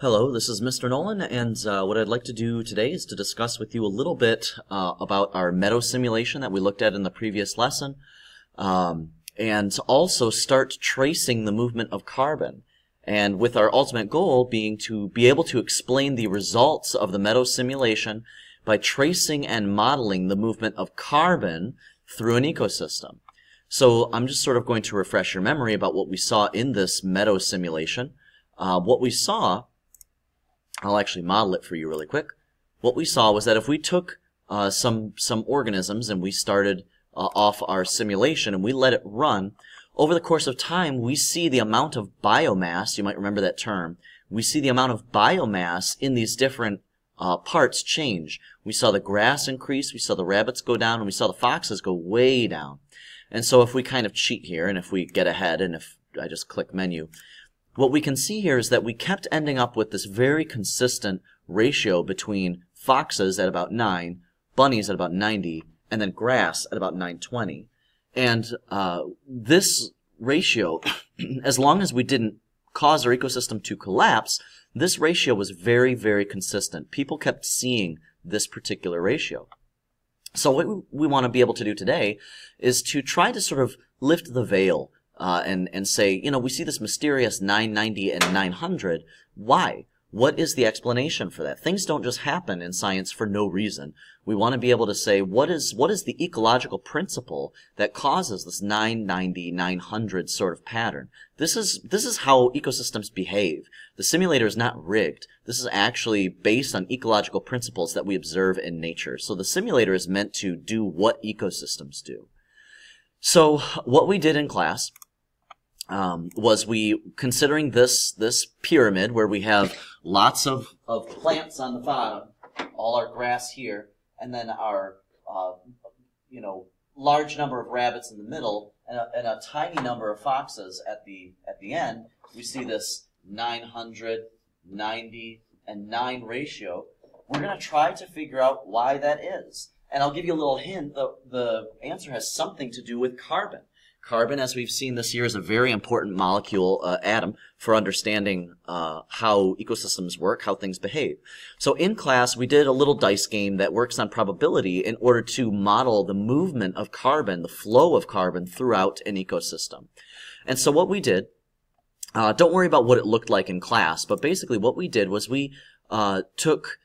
Hello, this is Mr. Nolan, and what I'd like to do today is to discuss with you a little bit about our meadow simulation that we looked at in the previous lesson, and also start tracing the movement of carbon, and with our ultimate goal being to be able to explain the results of the meadow simulation by tracing and modeling the movement of carbon through an ecosystem. So I'm just sort of going to refresh your memory about what we saw in this meadow simulation. What we saw, I'll actually model it for you really quick. What we saw was that if we took some organisms and we started off our simulation and we let it run, over the course of time we see the amount of biomass, you might remember that term, we see the amount of biomass in these different parts change. We saw the grass increase, we saw the rabbits go down, and we saw the foxes go way down. And so if we kind of cheat here, and if we get ahead, and if I just click menu, what we can see here is that we kept ending up with this very consistent ratio between foxes at about 9, bunnies at about 90, and then grass at about 920. And this ratio, as long as we didn't cause our ecosystem to collapse, this ratio was very, very consistent. People kept seeing this particular ratio. So what we want to be able to do today is to try to sort of lift the veil and say, you know, we see this mysterious 990 and 900. Why? What is the explanation for that? Things don't just happen in science for no reason. We want to be able to say, what is the ecological principle that causes this 990, 900 sort of pattern? This is how ecosystems behave. The simulator is not rigged. This is actually based on ecological principles that we observe in nature. So the simulator is meant to do what ecosystems do. So what we did in class was considering this pyramid where we have lots of plants on the bottom, all our grass here, and then our large number of rabbits in the middle, and a tiny number of foxes at the end. We see this 900, 90, and 9 ratio. We're going to try to figure out why that is. And I'll give you a little hint. The answer has something to do with carbon. Carbon, as we've seen this year, is a very important molecule, atom, for understanding how ecosystems work, how things behave. So in class, we did a little dice game that works on probability in order to model the movement of carbon, the flow of carbon throughout an ecosystem. And so what we did, don't worry about what it looked like in class, but basically what we did was we took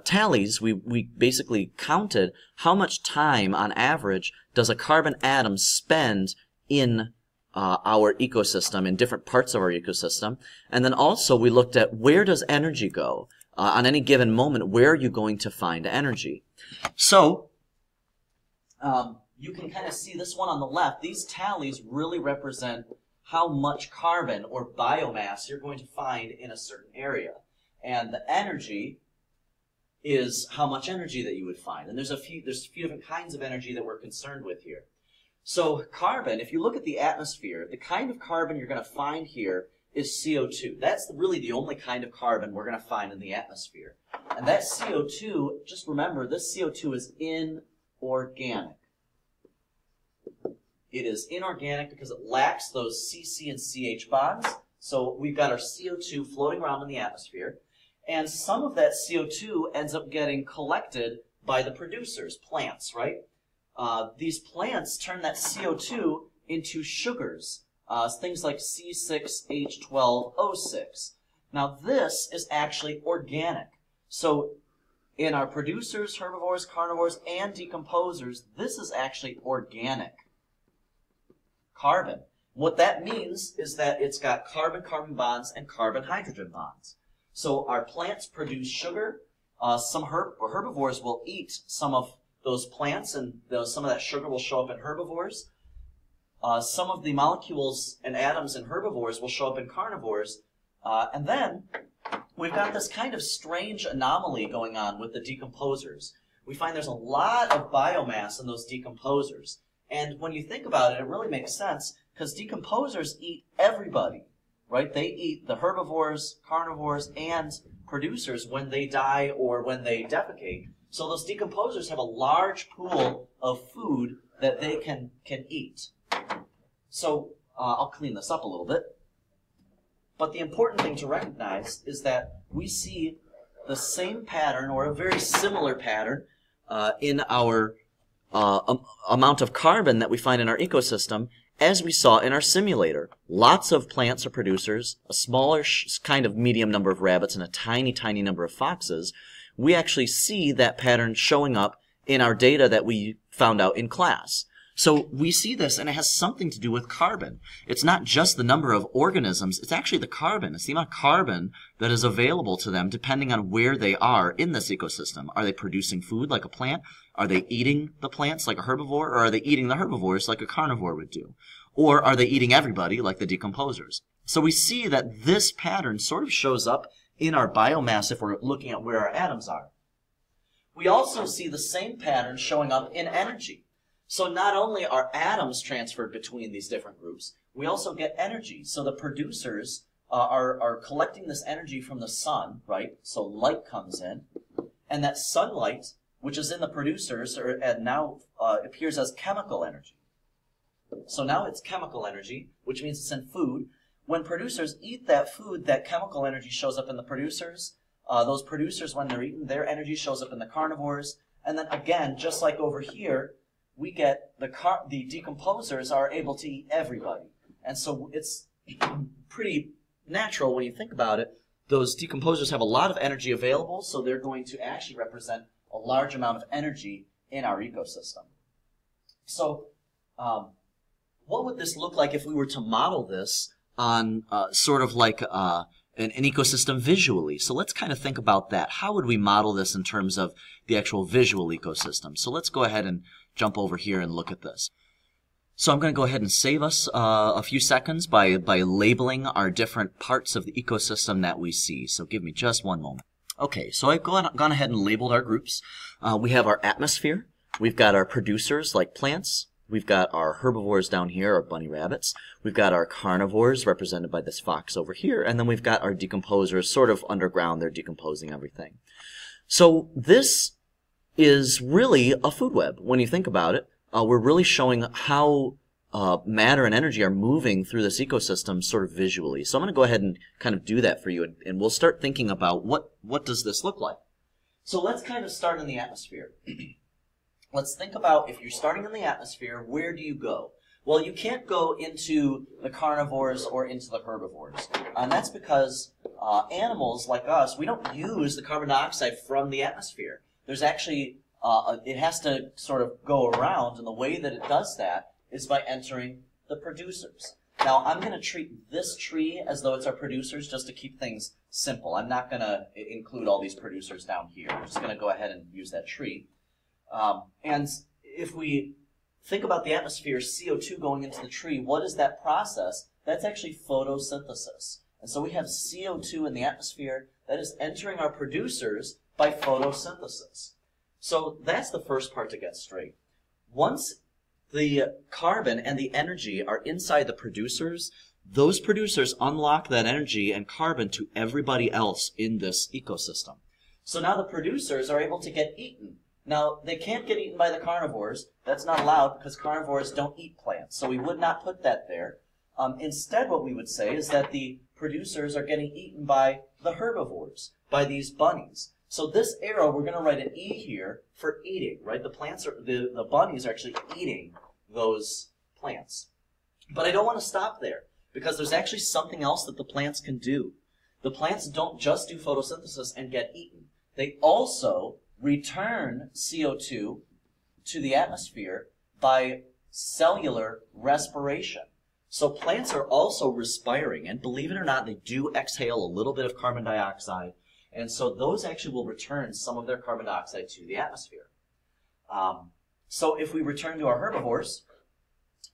tallies. We basically counted how much time on average does a carbon atom spend in our ecosystem, in different parts of our ecosystem. And then also we looked at where does energy go? On any given moment, where are you going to find energy? So you can kind of see this one on the left. These tallies really represent how much carbon or biomass you're going to find in a certain area. And the energy is how much energy that you would find. And there's a few different kinds of energy that we're concerned with here. So carbon, if you look at the atmosphere, the kind of carbon you're going to find here is CO2. That's really the only kind of carbon we're going to find in the atmosphere. And that CO2, just remember, this CO2 is inorganic. It is inorganic because it lacks those CC and CH bonds. So we've got our CO2 floating around in the atmosphere. And some of that CO2 ends up getting collected by the producers, plants, right? These plants turn that CO2 into sugars, things like C6H12O6. Now this is actually organic. So in our producers, herbivores, carnivores, and decomposers, this is actually organic carbon. What that means is that it's got carbon-carbon bonds and carbon-hydrogen bonds. So our plants produce sugar. Some herbivores will eat some of those plants, and some of that sugar will show up in herbivores. Some of the molecules and atoms in herbivores will show up in carnivores. And then we've got this kind of strange anomaly going on with the decomposers. We find there's a lot of biomass in those decomposers. And when you think about it, it really makes sense because decomposers eat everybody. Right? They eat the herbivores, carnivores, and producers when they die or when they defecate. So those decomposers have a large pool of food that they can eat. So I'll clean this up a little bit. But the important thing to recognize is that we see the same pattern or a very similar pattern in our amount of carbon that we find in our ecosystem as we saw in our simulator. Lots of plants are producers, a smaller kind of medium number of rabbits, and a tiny, tiny number of foxes. We actually see that pattern showing up in our data that we found out in class. So we see this, and it has something to do with carbon. It's not just the number of organisms, it's actually the carbon. It's the amount of carbon that is available to them depending on where they are in this ecosystem. Are they producing food like a plant? Are they eating the plants like a herbivore? Or are they eating the herbivores like a carnivore would do? Or are they eating everybody like the decomposers? So we see that this pattern sort of shows up in our biomass if we're looking at where our atoms are. We also see the same pattern showing up in energy. So not only are atoms transferred between these different groups, we also get energy. So the producers are collecting this energy from the sun, right? So light comes in, and that sunlight, which is in the producers, now appears as chemical energy. So now it's chemical energy, which means it's in food. When producers eat that food, that chemical energy shows up in the producers. Those producers, when they're eaten, their energy shows up in the carnivores. And then again, just like over here, we get the decomposers are able to eat everybody. And so it's pretty natural when you think about it. Those decomposers have a lot of energy available, so they're going to actually represent a large amount of energy in our ecosystem. So what would this look like if we were to model this on sort of like an ecosystem visually? So let's kind of think about that. How would we model this in terms of the actual visual ecosystem? So let's go ahead and jump over here and look at this. So I'm going to go ahead and save us a few seconds by labeling our different parts of the ecosystem that we see. So give me just one moment. Okay, so I've gone ahead and labeled our groups. We have our atmosphere. We've got our producers like plants. We've got our herbivores down here, our bunny rabbits. We've got our carnivores represented by this fox over here. And then we've got our decomposers sort of underground. They're decomposing everything. So this is really a food web. When you think about it, we're really showing how matter and energy are moving through this ecosystem sort of visually. So I'm going to go ahead and kind of do that for you, and we'll start thinking about what does this look like. So let's kind of start in the atmosphere. Let's think about, if you're starting in the atmosphere, where do you go? Well, you can't go into the carnivores or into the herbivores. And that's because animals like us, we don't use the carbon dioxide from the atmosphere. There's actually, it has to sort of go around, and the way that it does that is by entering the producers. Now, I'm going to treat this tree as though it's our producers just to keep things simple. I'm not going to include all these producers down here. I'm just going to go ahead and use that tree. And if we think about the atmosphere, CO2 going into the tree, what is that process? That's actually photosynthesis. And so we have CO2 in the atmosphere that is entering our producers by photosynthesis. So that's the first part to get straight. Once the carbon and the energy are inside the producers, those producers unlock that energy and carbon to everybody else in this ecosystem. So now the producers are able to get eaten. Now, they can't get eaten by the carnivores. That's not allowed because carnivores don't eat plants. So we would not put that there. Instead, what we would say is that the producers are getting eaten by the herbivores, by these bunnies. So this arrow, we're going to write an E here for eating, right? The plants are, the bunnies are actually eating those plants. But I don't want to stop there because there's actually something else that the plants can do. The plants don't just do photosynthesis and get eaten. They also return CO2 to the atmosphere by cellular respiration. So plants are also respiring, and believe it or not, they do exhale a little bit of carbon dioxide, and so those actually will return some of their carbon dioxide to the atmosphere. So if we return to our herbivores,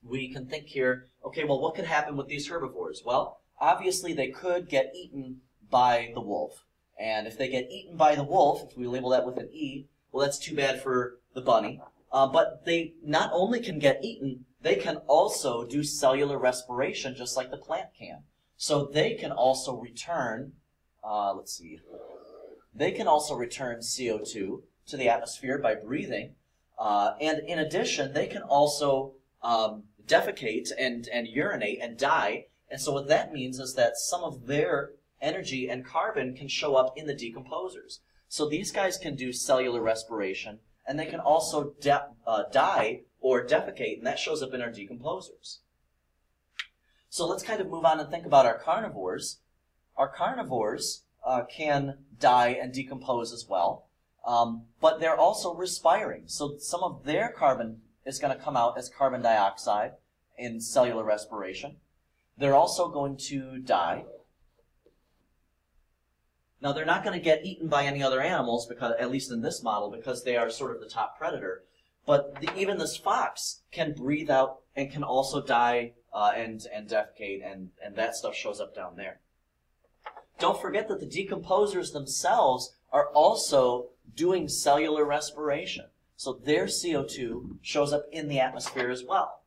we can think here, okay, well, what could happen with these herbivores? Well, obviously they could get eaten by the wolf. And if they get eaten by the wolf, if we label that with an E, well, that's too bad for the bunny. But they not only can get eaten, they can also do cellular respiration just like the plant can. So they can also return, they can also return CO2 to the atmosphere by breathing. And in addition, they can also defecate and urinate and die And so what that means is that some of their energy and carbon can show up in the decomposers. So these guys can do cellular respiration, and they can also die or defecate, and that shows up in our decomposers. So let's kind of move on and think about our carnivores. Our carnivores can die and decompose as well, but they're also respiring. So some of their carbon is going to come out as carbon dioxide in cellular respiration. They're also going to die. Now, they're not going to get eaten by any other animals, because, at least in this model, because they are sort of the top predator. But even this fox can breathe out and can also die and defecate, and that stuff shows up down there. Don't forget that the decomposers themselves are also doing cellular respiration. So their CO2 shows up in the atmosphere as well.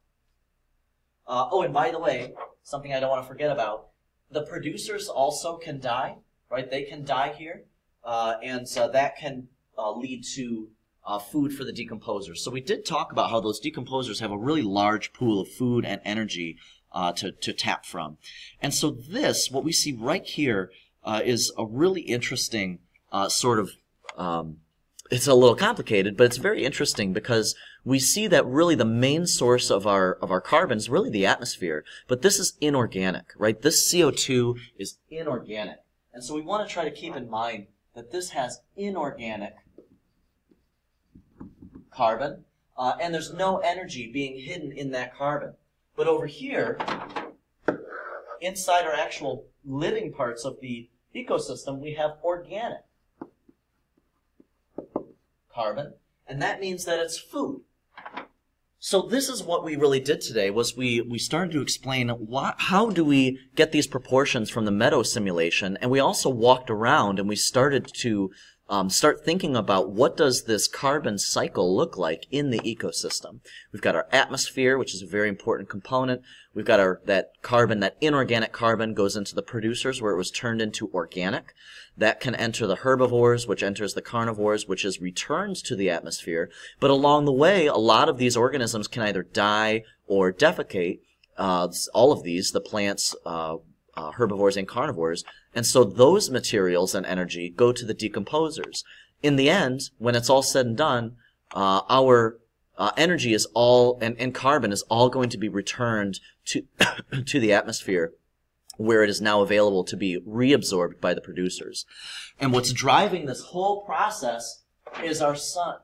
Oh, and by the way, something I don't want to forget about, the producers also can die, right? They can die here, and so that can lead to food for the decomposers. So we did talk about how those decomposers have a really large pool of food and energy to tap from. And so this, what we see right here, is a really interesting sort of, it's a little complicated, but it's very interesting because we see that really the main source of our carbon is really the atmosphere, but this is inorganic, right? This CO2 is inorganic. And so we want to try to keep in mind that this has inorganic carbon, and there's no energy being hidden in that carbon. But over here, inside our actual living parts of the ecosystem, we have organic carbon, and that means that it's food. So this is what we really did today, was we started to explain how do we get these proportions from the meadow simulation, and we also walked around and we started to start thinking about what does this carbon cycle look like in the ecosystem. We've got our atmosphere, which is a very important component. We've got that carbon, that inorganic carbon goes into the producers where it was turned into organic. That can enter the herbivores, which enters the carnivores, which is returned to the atmosphere. But along the way, a lot of these organisms can either die or defecate. All of these, the plants, herbivores and carnivores, and so those materials and energy go to the decomposers. In the end, when it's all said and done, our energy is all, and carbon is all going to be returned to, to the atmosphere, where it is now available to be reabsorbed by the producers. And what's driving this whole process is our sun,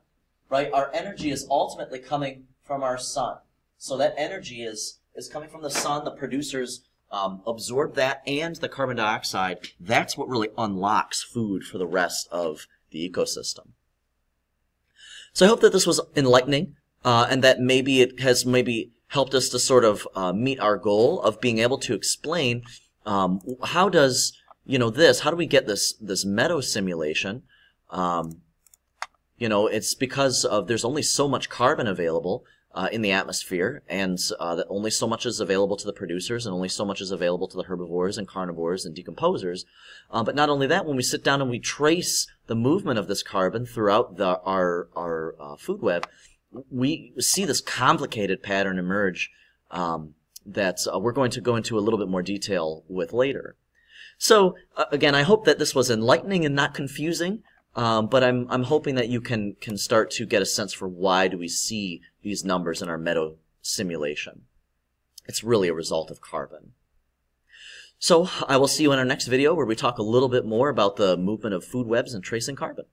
right? Our energy is ultimately coming from our sun. So that energy is coming from the sun. The producers absorb that and the carbon dioxide. That's what really unlocks food for the rest of the ecosystem. So I hope that this was enlightening, and that maybe it has helped us to sort of meet our goal of being able to explain how does, how do we get this meadow simulation? It's because there's only so much carbon available in the atmosphere, and that only so much is available to the producers, and only so much is available to the herbivores and carnivores and decomposers. But not only that, when we sit down and we trace the movement of this carbon throughout our food web, we see this complicated pattern emerge that we're going to go into a little bit more detail with later. So again, I hope that this was enlightening and not confusing. But I'm hoping that you can start to get a sense for why do we see these numbers in our meadow simulation. It's really a result of carbon. So I will see you in our next video where we talk a little bit more about the movement of food webs and tracing carbon.